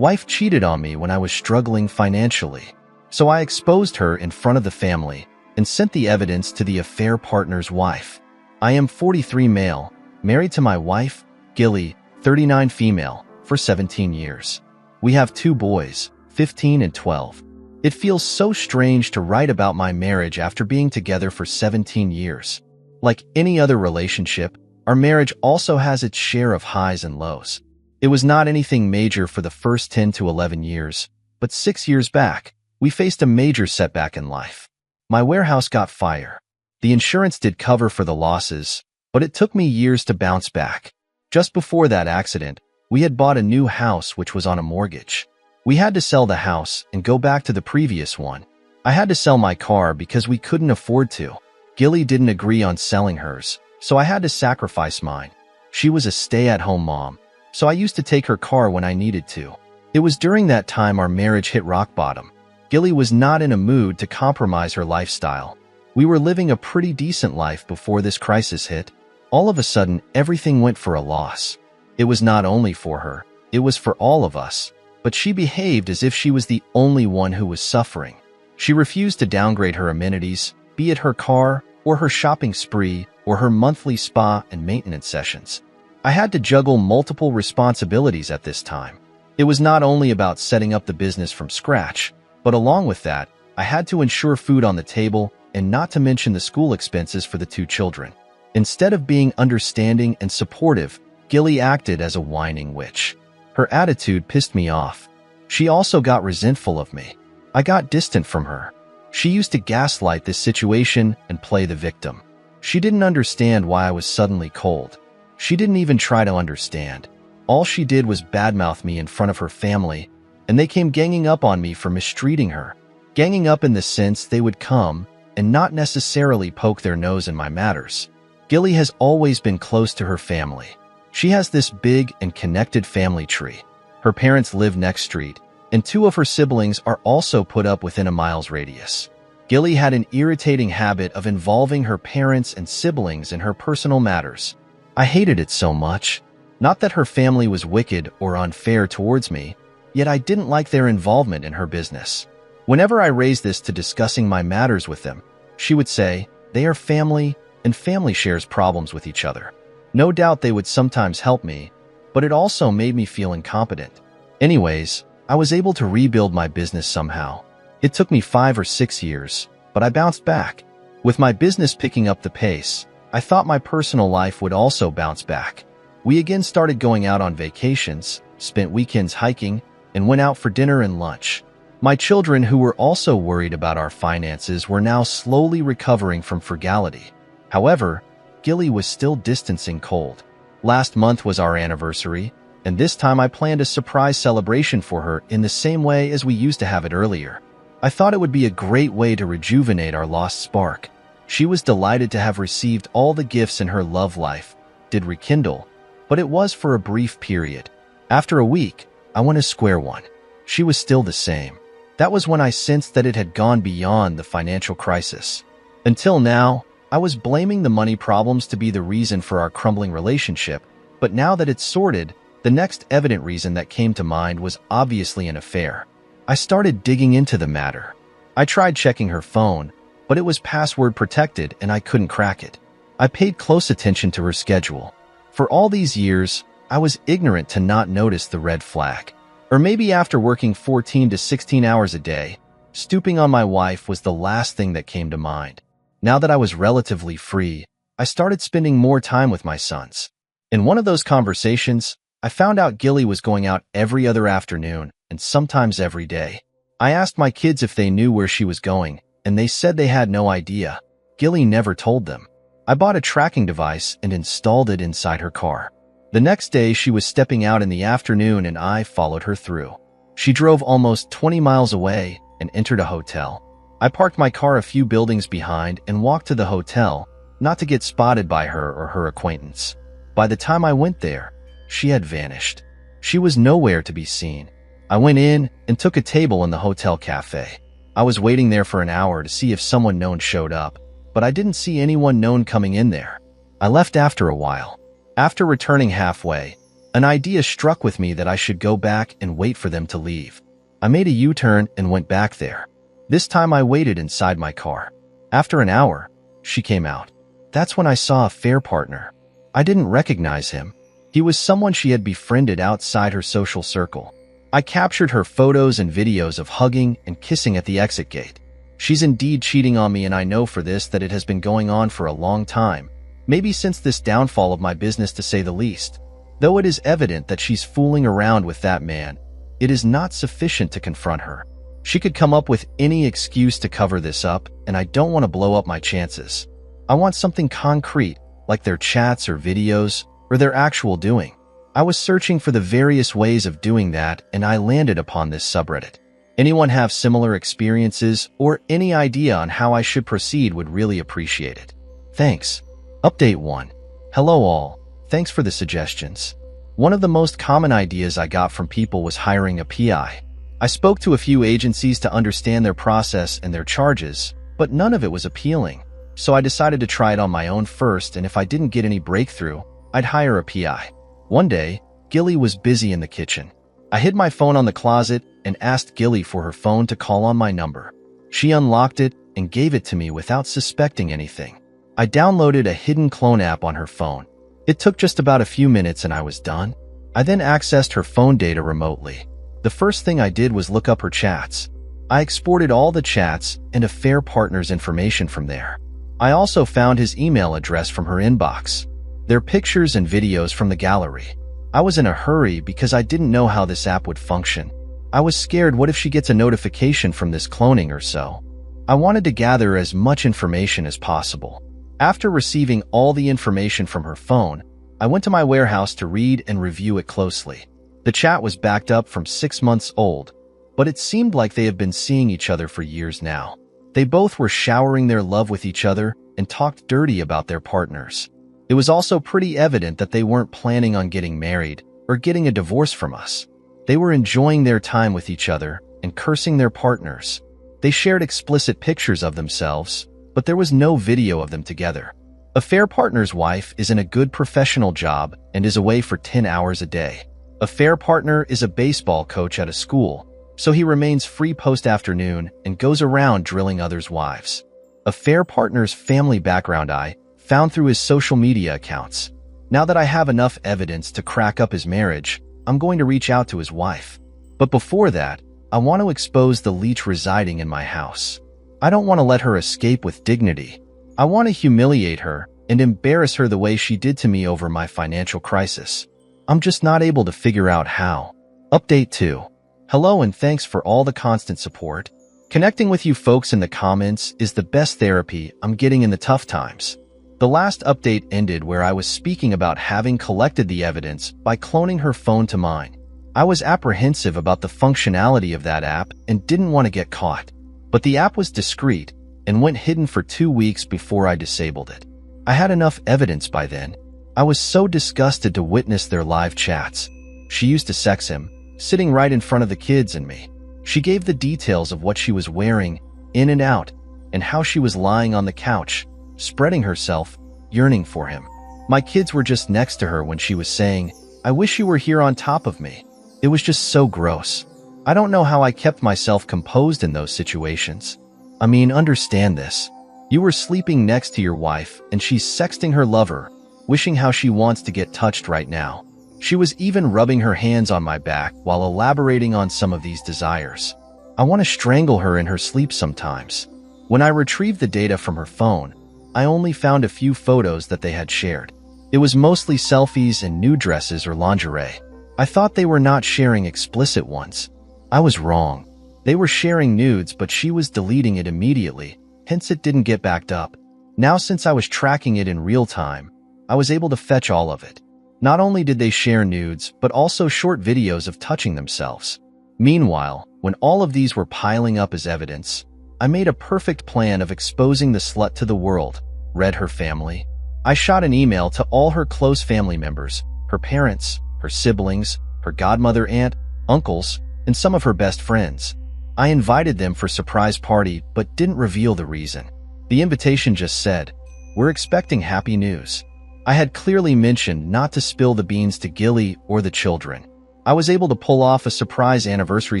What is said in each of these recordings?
Wife cheated on me when I was struggling financially. So I exposed her in front of the family and sent the evidence to the affair partner's wife. I am 43 male, married to my wife, Gilly, 39 female, for 17 years. We have 2 boys, 15 and 12. It feels so strange to write about my marriage after being together for 17 years. Like any other relationship, our marriage also has its share of highs and lows. It was not anything major for the first 10 to 11 years, but 6 years back, we faced a major setback in life. My warehouse got fire. The insurance did cover for the losses, but it took me years to bounce back. Just before that accident, we had bought a new house which was on a mortgage. We had to sell the house and go back to the previous one. I had to sell my car because we couldn't afford to. Gilly didn't agree on selling hers, so I had to sacrifice mine. She was a stay-at-home mom, so I used to take her car when I needed to. It was during that time our marriage hit rock bottom. Gilly was not in a mood to compromise her lifestyle. We were living a pretty decent life before this crisis hit. All of a sudden, everything went for a loss. It was not only for her, it was for all of us. But she behaved as if she was the only one who was suffering. She refused to downgrade her amenities, be it her car, or her shopping spree, or her monthly spa and maintenance sessions. I had to juggle multiple responsibilities at this time. It was not only about setting up the business from scratch, but along with that, I had to ensure food on the table and not to mention the school expenses for the 2 children. Instead of being understanding and supportive, Gilly acted as a whining witch. Her attitude pissed me off. She also got resentful of me. I got distant from her. She used to gaslight this situation and play the victim. She didn't understand why I was suddenly cold. She didn't even try to understand. All she did was badmouth me in front of her family, and they came ganging up on me for mistreating her. Ganging up in the sense they would come and not necessarily poke their nose in my matters. Gilly has always been close to her family. She has this big and connected family tree. Her parents live next street, and 2 of her siblings are also put up within a mile's radius. Gilly had an irritating habit of involving her parents and siblings in her personal matters. I hated it so much. Not that her family was wicked or unfair towards me, yet I didn't like their involvement in her business. Whenever I raised this to discussing my matters with them, she would say, "They are family, and family shares problems with each other." No doubt they would sometimes help me, but it also made me feel incompetent. Anyways, I was able to rebuild my business somehow. It took me 5 or 6 years, but I bounced back. With my business picking up the pace, I thought my personal life would also bounce back. We again started going out on vacations, spent weekends hiking, and went out for dinner and lunch. My children, who were also worried about our finances, were now slowly recovering from frugality. However, Gilly was still distancing cold. Last month was our anniversary, and this time I planned a surprise celebration for her in the same way as we used to have it earlier. I thought it would be a great way to rejuvenate our lost spark. She was delighted to have received all the gifts in her love life, did rekindle, but it was for a brief period. After a week, I went a square one. She was still the same. That was when I sensed that it had gone beyond the financial crisis. Until now, I was blaming the money problems to be the reason for our crumbling relationship, but now that it's sorted, the next evident reason that came to mind was obviously an affair. I started digging into the matter. I tried checking her phone, but it was password protected and I couldn't crack it. I paid close attention to her schedule. For all these years, I was ignorant to not notice the red flag. Or maybe after working 14 to 16 hours a day, stooping on my wife was the last thing that came to mind. Now that I was relatively free, I started spending more time with my sons. In one of those conversations, I found out Gilly was going out every other afternoon and sometimes every day. I asked my kids if they knew where she was going, and they said they had no idea. Gilly never told them. I bought a tracking device and installed it inside her car. The next day, she was stepping out in the afternoon and I followed her through. She drove almost 20 miles away and entered a hotel. I parked my car a few buildings behind and walked to the hotel, not to get spotted by her or her acquaintance. By the time I went there, she had vanished. She was nowhere to be seen. I went in and took a table in the hotel cafe. I was waiting there for an hour to see if someone known showed up, but I didn't see anyone known coming in there. I left after a while. After returning halfway, An idea struck with me that I should go back and wait for them to leave. I made a U-turn and went back there. This time I waited inside my car. After an hour, she came out. That's when I saw affair partner. I didn't recognize him. He was someone she had befriended outside her social circle. I captured her photos and videos of hugging and kissing at the exit gate. She's indeed cheating on me, and I know for this that it has been going on for a long time, maybe since this downfall of my business to say the least. Though it is evident that she's fooling around with that man, it is not sufficient to confront her. She could come up with any excuse to cover this up, and I don't want to blow up my chances. I want something concrete, like their chats or videos, or their actual doing. I was searching for the various ways of doing that, and I landed upon this subreddit. Anyone have similar experiences or any idea on how I should proceed would really appreciate it. Thanks. Update 1. Hello all. Thanks for the suggestions. One of the most common ideas I got from people was hiring a PI. I spoke to a few agencies to understand their process and their charges, but none of it was appealing. So I decided to try it on my own first, and if I didn't get any breakthrough, I'd hire a PI. One day, Gilly was busy in the kitchen. I hid my phone on the closet and asked Gilly for her phone to call on my number. She unlocked it and gave it to me without suspecting anything. I downloaded a hidden clone app on her phone. It took just about a few minutes and I was done. I then accessed her phone data remotely. The first thing I did was look up her chats. I exported all the chats and affair partner's information from there. I also found his email address from her inbox, their pictures and videos from the gallery. I was in a hurry because I didn't know how this app would function. I was scared, what if she gets a notification from this cloning or so? I wanted to gather as much information as possible. After receiving all the information from her phone, I went to my warehouse to read and review it closely. The chat was backed up from 6 months old, but it seemed like they have been seeing each other for years now. They both were showering their love with each other and talked dirty about their partners. It was also pretty evident that they weren't planning on getting married or getting a divorce from us. They were enjoying their time with each other and cursing their partners. They shared explicit pictures of themselves, but there was no video of them together. Affair partner's wife is in a good professional job and is away for 10 hours a day. Affair partner is a baseball coach at a school, so he remains free post-afternoon and goes around drilling others' wives. Affair partner's family background I found through his social media accounts. Now that I have enough evidence to crack up his marriage, I'm going to reach out to his wife. But before that, I want to expose the leech residing in my house. I don't want to let her escape with dignity. I want to humiliate her and embarrass her the way she did to me over my financial crisis. I'm just not able to figure out how. Update 2. Hello and thanks for all the constant support. Connecting with you folks in the comments is the best therapy I'm getting in the tough times. The last update ended where I was speaking about having collected the evidence by cloning her phone to mine. I was apprehensive about the functionality of that app and didn't want to get caught. But the app was discreet and went hidden for 2 weeks before I disabled it. I had enough evidence by then. I was so disgusted to witness their live chats. She used to sex him, sitting right in front of the kids and me. She gave the details of what she was wearing, in and out, and how she was lying on the couch, spreading herself, yearning for him. My kids were just next to her when she was saying, "I wish you were here on top of me." It was just so gross. I don't know how I kept myself composed in those situations. I mean, understand this. You were sleeping next to your wife and she's sexting her lover, wishing how she wants to get touched right now. She was even rubbing her hands on my back while elaborating on some of these desires. I want to strangle her in her sleep sometimes. When I retrieved the data from her phone, I only found a few photos that they had shared. It was mostly selfies and nude dresses or lingerie. I thought they were not sharing explicit ones. I was wrong. They were sharing nudes, but she was deleting it immediately, hence it didn't get backed up. Now, since I was tracking it in real time, I was able to fetch all of it. Not only did they share nudes, but also short videos of touching themselves. Meanwhile, when all of these were piling up as evidence, I made a perfect plan of exposing the slut to the world, read her family. I shot an email to all her close family members, her parents, her siblings, her godmother, aunt, uncles, and some of her best friends. I invited them for a surprise party, but didn't reveal the reason. The invitation just said, "We're expecting happy news." I had clearly mentioned not to spill the beans to Gilly or the children. I was able to pull off a surprise anniversary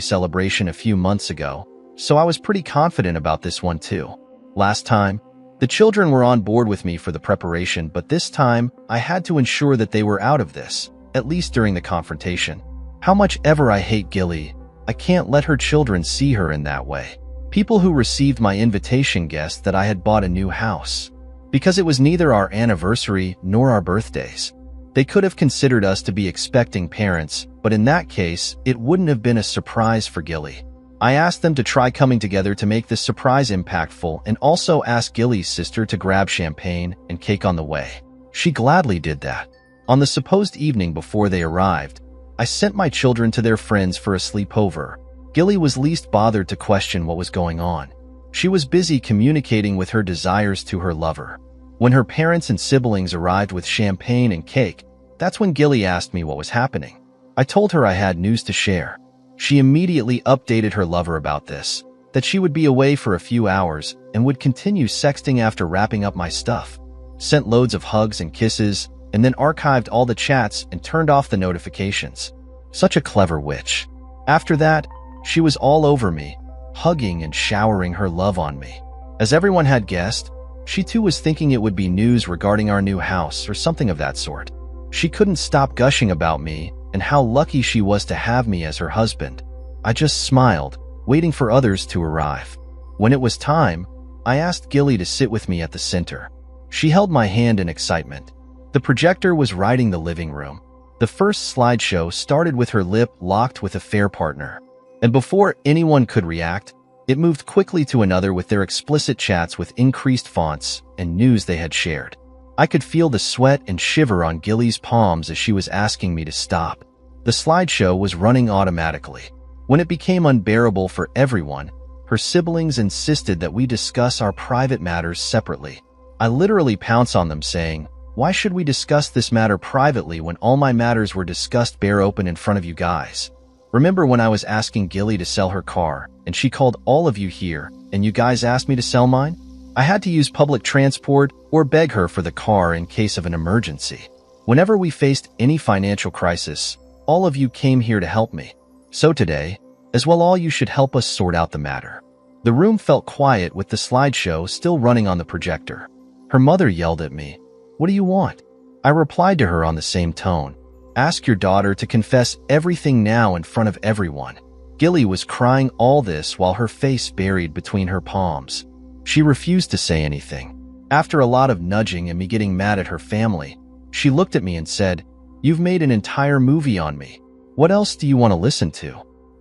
celebration a few months ago, so I was pretty confident about this one too. Last time, the children were on board with me for the preparation, but this time, I had to ensure that they were out of this, at least during the confrontation. How much ever I hate Gilly, I can't let her children see her in that way. People who received my invitation guessed that I had bought a new house. Because it was neither our anniversary nor our birthdays. They could have considered us to be expecting parents, but in that case, it wouldn't have been a surprise for Gilly. I asked them to try coming together to make this surprise impactful and also asked Gilly's sister to grab champagne and cake on the way. She gladly did that. On the supposed evening before they arrived, I sent my children to their friends for a sleepover. Gilly was least bothered to question what was going on. She was busy communicating with her desires to her lover. When her parents and siblings arrived with champagne and cake, that's when Gilly asked me what was happening. I told her I had news to share. She immediately updated her lover about this, that she would be away for a few hours and would continue sexting after wrapping up my stuff. Sent loads of hugs and kisses, and then archived all the chats and turned off the notifications. Such a clever witch. After that, she was all over me, hugging and showering her love on me. As everyone had guessed, she too was thinking it would be news regarding our new house or something of that sort. She couldn't stop gushing about me and how lucky she was to have me as her husband. I just smiled, waiting for others to arrive. When it was time, I asked Gilly to sit with me at the center. She held my hand in excitement. The projector was riding the living room. The first slideshow started with her lip locked with a fair partner. And before anyone could react, it moved quickly to another with their explicit chats with increased fonts and news they had shared. I could feel the sweat and shiver on Gilly's palms as she was asking me to stop. The slideshow was running automatically. When it became unbearable for everyone, her siblings insisted that we discuss our private matters separately. I literally pounced on them saying, "Why should we discuss this matter privately when all my matters were discussed bare open in front of you guys? Remember when I was asking Gilly to sell her car, and she called all of you here, and you guys asked me to sell mine? I had to use public transport or beg her for the car in case of an emergency. Whenever we faced any financial crisis, all of you came here to help me. So today, as well, all you should help us sort out the matter." The room felt quiet with the slideshow still running on the projector. Her mother yelled at me, "What do you want?" I replied to her on the same tone, "Ask your daughter to confess everything now in front of everyone." Gilly was crying all this while her face buried between her palms. She refused to say anything. After a lot of nudging and me getting mad at her family, she looked at me and said, "You've made an entire movie on me. What else do you want to listen to?"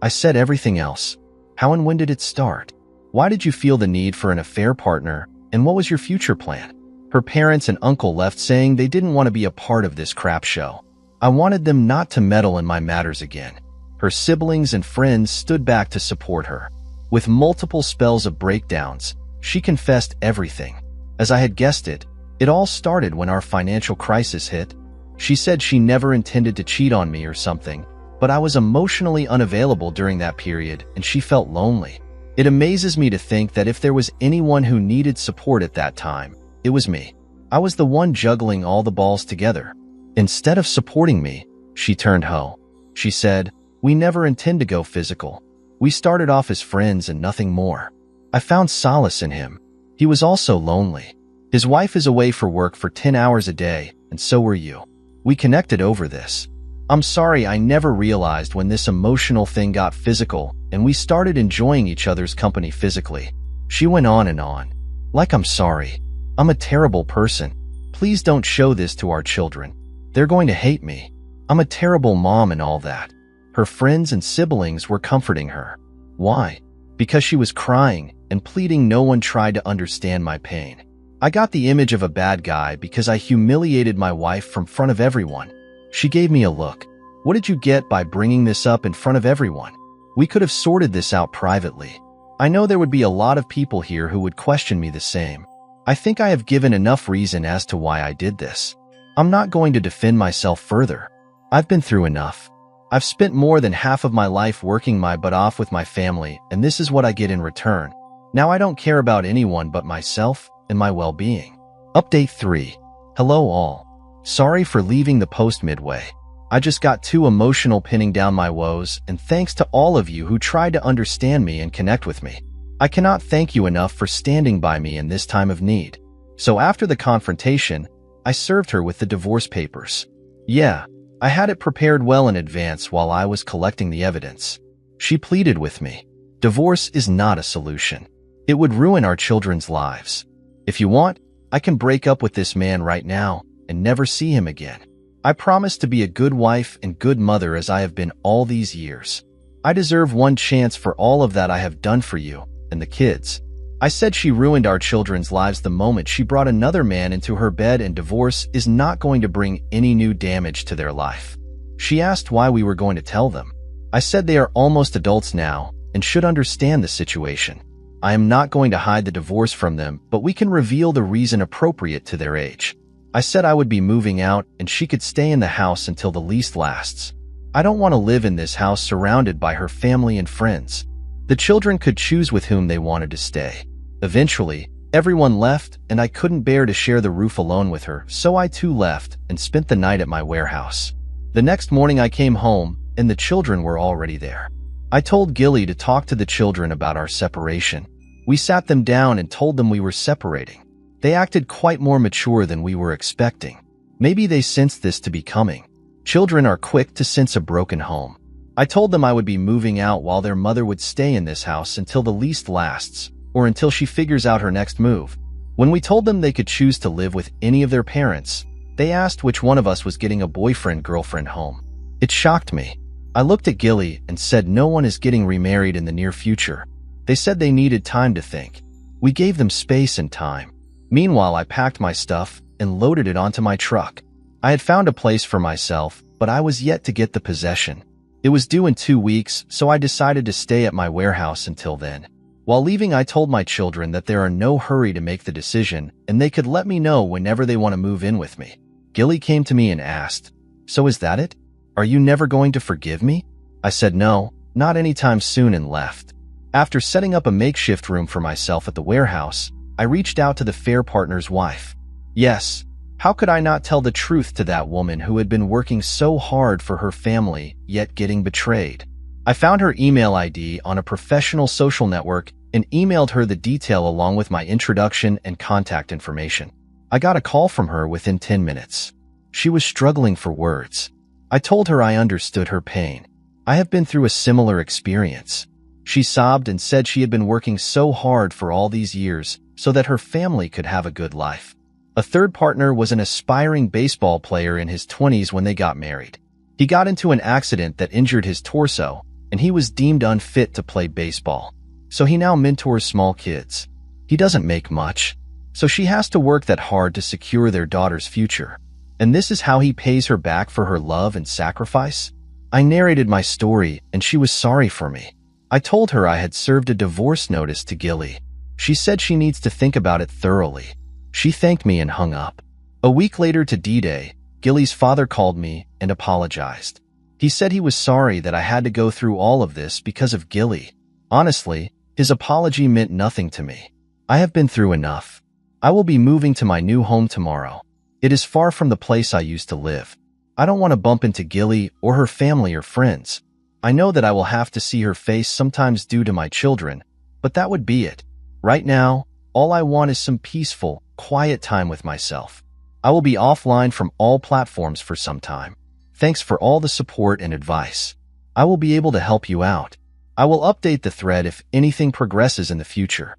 I said everything else. How and when did it start? Why did you feel the need for an affair partner? And what was your future plan? Her parents and uncle left saying they didn't want to be a part of this crap show. I wanted them not to meddle in my matters again. Her siblings and friends stood back to support her. With multiple spells of breakdowns, she confessed everything. As I had guessed it all started when our financial crisis hit. She said she never intended to cheat on me or something, but I was emotionally unavailable during that period and she felt lonely. It amazes me to think that if there was anyone who needed support at that time, it was me. I was the one juggling all the balls together. Instead of supporting me, she turned hoe. She said, "We never intend to go physical. We started off as friends and nothing more." I found solace in him. He was also lonely. His wife is away for work for 10 hours a day, and so were you. We connected over this. I'm sorry I never realized when this emotional thing got physical and we started enjoying each other's company physically. She went on and on. Like, I'm sorry. I'm a terrible person. Please don't show this to our children. They're going to hate me. I'm a terrible mom and all that. Her friends and siblings were comforting her. Why? Because she was crying and pleading no one tried to understand my pain. I got the image of a bad guy because I humiliated my wife from front of everyone. She gave me a look. What did you get by bringing this up in front of everyone? We could have sorted this out privately. I know there would be a lot of people here who would question me the same. I think I have given enough reason as to why I did this. I'm not going to defend myself further. I've been through enough. I've spent more than half of my life working my butt off with my family, and this is what I get in return. Now I don't care about anyone but myself and my well-being. Update 3. Hello all. Sorry for leaving the post midway. I just got too emotional pinning down my woes, and thanks to all of you who tried to understand me and connect with me. I cannot thank you enough for standing by me in this time of need. So after the confrontation, I served her with the divorce papers. Yeah, I had it prepared well in advance while I was collecting the evidence. She pleaded with me. Divorce is not a solution. It would ruin our children's lives. If you want, I can break up with this man right now and never see him again. I promise to be a good wife and good mother as I have been all these years. I deserve one chance for all of that I have done for you and the kids. I said she ruined our children's lives the moment she brought another man into her bed, and divorce is not going to bring any new damage to their life. She asked why we were going to tell them. I said they are almost adults now and should understand the situation. I am not going to hide the divorce from them, but we can reveal the reason appropriate to their age. I said I would be moving out and she could stay in the house until the lease lasts. I don't want to live in this house surrounded by her family and friends. The children could choose with whom they wanted to stay. Eventually, everyone left and I couldn't bear to share the roof alone with her, so I too left and spent the night at my warehouse. The next morning I came home and the children were already there. I told Gilly to talk to the children about our separation. We sat them down and told them we were separating. They acted quite more mature than we were expecting. Maybe they sensed this to be coming. Children are quick to sense a broken home. I told them I would be moving out while their mother would stay in this house until the lease lasts, or until she figures out her next move. When we told them they could choose to live with any of their parents, they asked which one of us was getting a boyfriend-girlfriend home. It shocked me. I looked at Gilly and said no one is getting remarried in the near future. They said they needed time to think. We gave them space and time. Meanwhile, I packed my stuff and loaded it onto my truck. I had found a place for myself, but I was yet to get the possession. It was due in 2 weeks, so I decided to stay at my warehouse until then. While leaving, I told my children that there are no hurry to make the decision, and they could let me know whenever they want to move in with me. Gilly came to me and asked, "So is that it? Are you never going to forgive me?" I said no, not anytime soon, and left. After setting up a makeshift room for myself at the warehouse, I reached out to the fair partner's wife. Yes, how could I not tell the truth to that woman who had been working so hard for her family, yet getting betrayed? I found her email ID on a professional social network and emailed her the detail along with my introduction and contact information. I got a call from her within 10 minutes. She was struggling for words. I told her I understood her pain. I have been through a similar experience. She sobbed and said she had been working so hard for all these years so that her family could have a good life. A third partner was an aspiring baseball player in his 20s when they got married. He got into an accident that injured his torso, and he was deemed unfit to play baseball. So he now mentors small kids. He doesn't make much, so she has to work that hard to secure their daughter's future. And this is how he pays her back for her love and sacrifice? I narrated my story, and she was sorry for me. I told her I had served a divorce notice to Gilly. She said she needs to think about it thoroughly. She thanked me and hung up. A week later to D-Day, Gilly's father called me and apologized. He said he was sorry that I had to go through all of this because of Gilly. Honestly, his apology meant nothing to me. I have been through enough. I will be moving to my new home tomorrow. It is far from the place I used to live. I don't want to bump into Gilly or her family or friends. I know that I will have to see her face sometimes due to my children, but that would be it. Right now, all I want is some peaceful, quiet time with myself. I will be offline from all platforms for some time. Thanks for all the support and advice. I will be able to help you out. I will update the thread if anything progresses in the future.